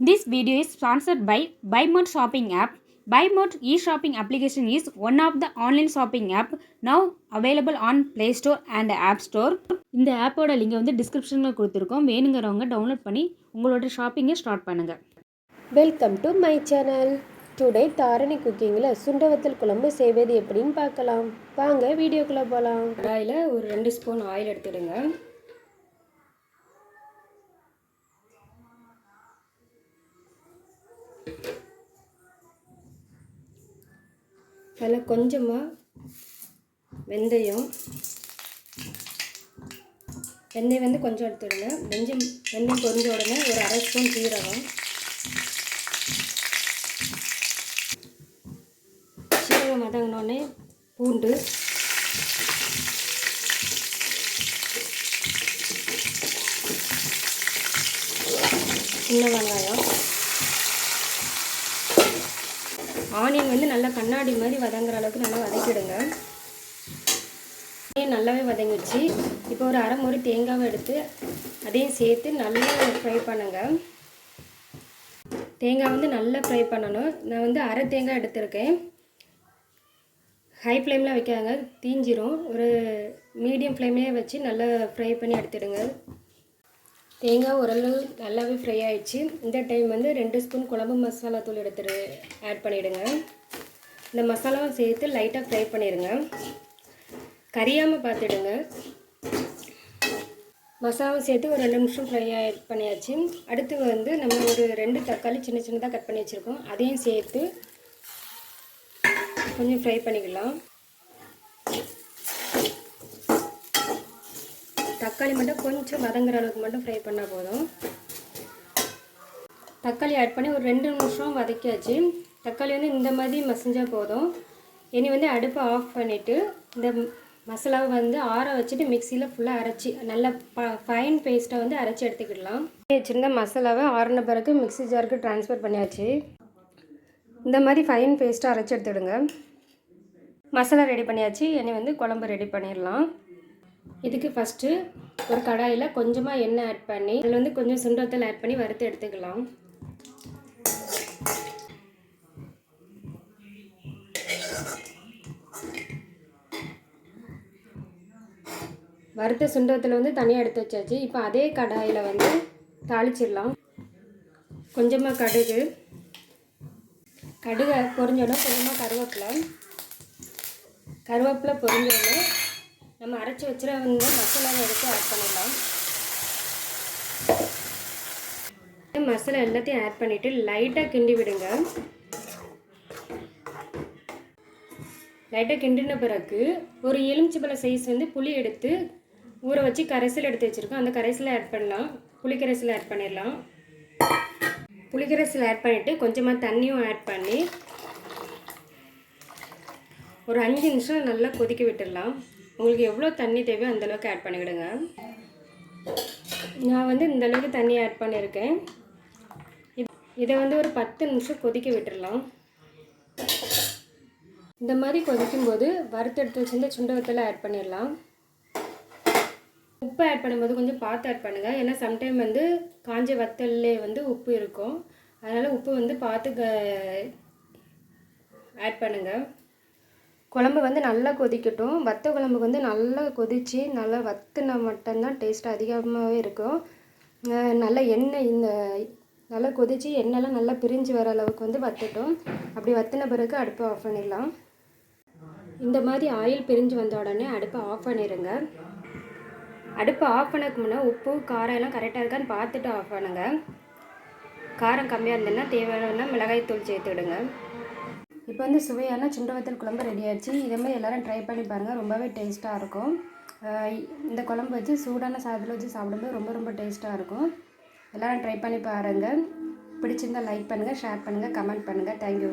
This video is sponsored by BuyMode shopping app. BuyMode e-shopping application is one of the online shopping app now available on Play Store and App Store. இந்த ஆப்போட லிங்கை வந்து டிஸ்கிரிப்ஷனில் கொடுத்துருக்கோம். வேணுங்கிறவங்க download பண்ணி உங்களோட ஷாப்பிங்கை ஸ்டார்ட் பண்ணுங்கள். Welcome to my channel. Today Dharani குக்கிங்கில் சுண்டவத்தல் குழம்பு செய்வது எப்படின்னு பார்க்கலாம். வாங்க வீடியோக்குள்ளே போகலாம். கடாயில் ஒரு 2 ஸ்பூன் ஆயில் எடுத்துடுங்க. அதில் கொஞ்சமாக வெந்தயம் வந்து கொஞ்சம் எடுத்துடுங்க. வெந்தயம் பொரிஞ்ச உடனே ஒரு 1/2 ஸ்பூன் சீரகம் வதங்கினோடனே பூண்டு, சின்ன வெங்காயம், ஆனியன் வந்து நல்லா கண்ணாடி மாதிரி வதங்குற அளவுக்கு நல்லா வதக்கிடுங்க. ஆனியன் நல்லாவே வதங்கிடுச்சு. இப்போ ஒரு 1/2 மூடி தேங்காவை எடுத்து அதையும் சேர்த்து நல்லா ஃப்ரை பண்ணுங்க. தேங்காய் வந்து நல்லா ஃப்ரை பண்ணணும். நான் வந்து 1/2 தேங்காய் எடுத்திருக்கேன். ஹை ஃப்ளேமில் வைக்காங்க, தீஞ்சிரும். ஒரு மீடியம் ஃப்ளேம்லேயே வச்சு நல்லா ஃப்ரை பண்ணி எடுத்துடுங்க. தேங்காய் ஓரளவு நல்லாவே ஃப்ரை ஆகிடுச்சு. இந்த டைம் வந்து 2 ஸ்பூன் குழம்பு மசாலா தூள் ஆட் பண்ணிவிடுங்க. இந்த மசாலாவை சேர்த்து லைட்டாக ஃப்ரை பண்ணிடுங்க. கரியாமல் பார்த்துடுங்க. மசாலாவை சேர்த்து ஒரு 2 நிமிஷம் ஃப்ரை பண்ணியாச்சு. அடுத்து வந்து நம்ம ஒரு 2 தக்காளி சின்ன சின்னதாக கட் பண்ணி வச்சுருக்கோம். அதையும் சேர்த்து கொஞ்சம் ஃப்ரை பண்ணிக்கலாம். தக்காளி மட்டும் கொஞ்சம் வதங்குற அளவுக்கு மட்டும் ஃப்ரை பண்ணால் போதும். தக்காளி ஆட் பண்ணி ஒரு 2 நிமிஷம் வதக்கியாச்சு. தக்காளி வந்து இந்த மாதிரி மசிஞ்சால் போதும். இனி வந்து அடுப்பை ஆஃப் பண்ணிவிட்டு இந்த மசாலாவை வந்து ஆற வச்சுட்டு மிக்சியில் ஃபுல்லாக அரைச்சி நல்லா ஃபைன் பேஸ்ட்டை வந்து அரைச்சி எடுத்துக்கிடலாம். வச்சுருந்த மசாலாவை ஆறின பிறகு மிக்சி ஜாருக்கு ட்ரான்ஸ்ஃபர் பண்ணியாச்சு. இந்த மாதிரி ஃபைன் பேஸ்ட்டாக அரைச்சி எடுத்துடுங்க. மசாலா ரெடி பண்ணியாச்சு. இனி வந்து குழம்பு ரெடி பண்ணிடலாம். இதுக்கு ஃபஸ்ட்டு ஒரு கடாயில் கொஞ்சமாக எண்ணெய் ஆட் பண்ணி அதில் வந்து கொஞ்சம் சுண்டவத்தல் ஆட் பண்ணி வறுத்து எடுத்துக்கலாம். வறுத்த சுண்டவத்தில் வந்து தனியாக எடுத்து வச்சாச்சு. இப்போ அதே கடாயில் வந்து தாளிச்சிடலாம். கொஞ்சமாக கடுகு பொரிஞ்சோடனே கொஞ்சமாக கருவேப்பிலை பொரிஞ்சோடனே நம்ம அரைச்சி வச்சுருந்த மசாலாவை எடுத்து ஆட் பண்ணிடலாம். மசாலா எல்லாத்தையும் ஆட் பண்ணிவிட்டு லைட்டாக கிண்டி விடுங்க. லைட்டாக கிண்டின பிறகு ஒரு எலுமிச்சம்பழ சைஸ் வந்து புளி எடுத்து ஊற வச்சு கரைசல் எடுத்து வச்சுருக்கோம். அந்த கரைசலை ஆட் பண்ணலாம். புளிக்கரைசல் ஆட் பண்ணிடலாம். புளிக்கரைசல் ஆட் பண்ணிவிட்டு கொஞ்சமாக தண்ணியும் ஆட் பண்ணி ஒரு 5 நிமிஷம் நல்லா கொதிக்க விட்டுடலாம். உங்களுக்கு எவ்வளோ தண்ணி தேவையோ அந்தளவுக்கு ஆட் பண்ணிவிடுங்க. நான் வந்து இந்தளவுக்கு தண்ணி ஆட் பண்ணியிருக்கேன். இதை வந்து ஒரு 10 நிமிஷம் கொதிக்க விட்டுடலாம். இந்த மாதிரி கொதிக்கும்போது வறுத்தெடுத்து வச்சுருந்த சுண்டவத்தலை ஆட் பண்ணிடலாம். உப்பு ஆட் பண்ணும்போது கொஞ்சம் பார்த்து ஆட் பண்ணுங்கள். ஏன்னா சம்டைம் வந்து காஞ்ச வத்தல்லே வந்து உப்பு இருக்கும். அதனால் உப்பு வந்து பார்த்து ஆட் பண்ணுங்கள். குழம்பு வந்து நல்லா கொதிக்கட்டும். வத்த குழம்புக்கு வந்து நல்லா கொதித்து நல்லா வத்துனா மட்டும்தான் டேஸ்ட் அதிகமாகவே இருக்கும். நல்லா எண்ணெய் நல்லா கொதித்து எண்ணெய்லாம் நல்லா பிரிஞ்சு வர அளவுக்கு வந்து வத்தட்டும். அப்படி வத்தின பிறகு அடுப்பை ஆஃப் பண்ணிடலாம். இந்த மாதிரி ஆயில் பிரிஞ்சு வந்த உடனே அடுப்பை ஆஃப் பண்ணிடுங்க. அடுப்பை ஆஃப் பண்ணக்கு முன்னே உப்பு காரம் எல்லாம் கரெக்டாக இருக்கான்னு பார்த்துட்டு ஆஃப் பண்ணுங்கள். காரம் கம்மியாக இருந்ததுன்னா தேவையான மிளகாய் தூள் சேர்த்துடுங்க. இப்போ வந்து சுவையான சுண்டவத்தல் குழம்பு ரெடி ஆகிடுச்சு. இதேமாதிரி எல்லோரும் ட்ரை பண்ணி பாருங்கள். ரொம்பவே டேஸ்ட்டாக இருக்கும். இந்த குழம்பு வச்சு சூடான சாதத்தில் வச்சு சாப்பிடும்போது ரொம்ப டேஸ்ட்டாக இருக்கும். எல்லோரும் ட்ரை பண்ணி பாருங்கள். பிடிச்சிருந்தால் லைக் பண்ணுங்கள், ஷேர் பண்ணுங்கள், கமெண்ட் பண்ணுங்கள். தேங்க்யூ.